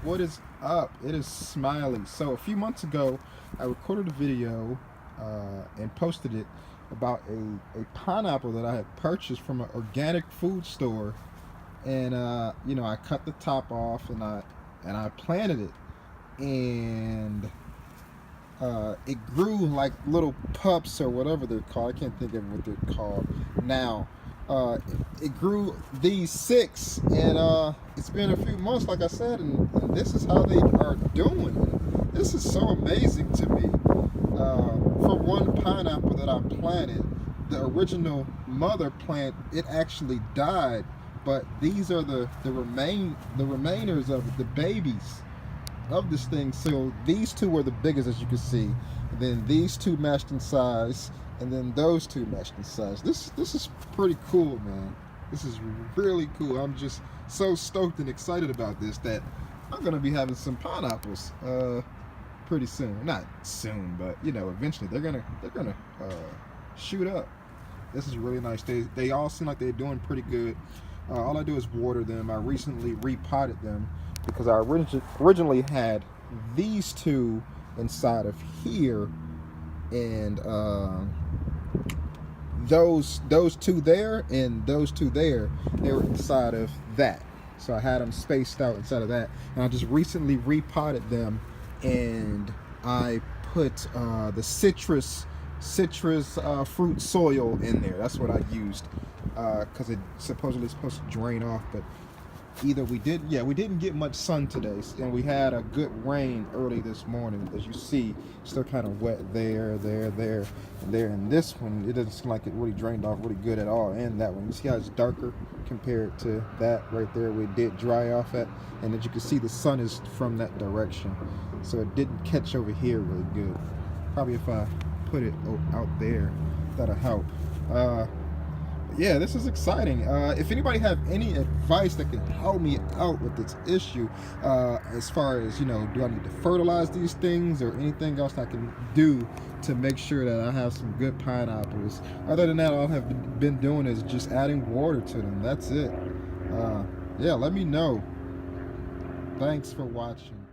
What is up? It is Smiley. So a few months ago, I recorded a video and posted it about a pineapple that I had purchased from an organic food store, and I cut the top off and I planted it, and it grew like little pups or whatever they're called. I can't think of what they're called now. It grew these six, and it's been a few months, like I said, and this is how they are doing. This is so amazing to me. For one pineapple that I planted, the original mother plant, it actually died, but these are the remainers of it, the babies of this thing. So these two were the biggest, as you can see, and then these two matched in size, and then those two matched in size. This is pretty cool, man. This is really cool. I'm just so stoked and excited about this that I'm gonna be having some pineapples pretty soon. Not soon, but eventually they're gonna shoot up. This is really nice. They all seem like they're doing pretty good. All I do is water them. I recently repotted them because I originally had these two inside of here, and those two there and those two there, they were inside of that. So I had them spaced out inside of that, and I just recently repotted them, and I put the citrus fruit soil in there. That's what I used because it supposedly is supposed to drain off, but either we didn't get much sun today, and we had a good rain early this morning. As you see, still kind of wet there, and this one, it doesn't seem like it really drained off really good at all. And that one, you see how it's darker compared to that right there where it did dry off at, and as you can see, the sun is from that direction, so it didn't catch over here really good. Probably if I put it out there, that'll help. Yeah, this is exciting. If anybody have any advice that can help me out with this issue, as far as, do I need to fertilize these things or anything else I can do to make sure that I have some good pineapples? Other than that, all I've been doing is just adding water to them. That's it. Yeah, let me know. Thanks for watching.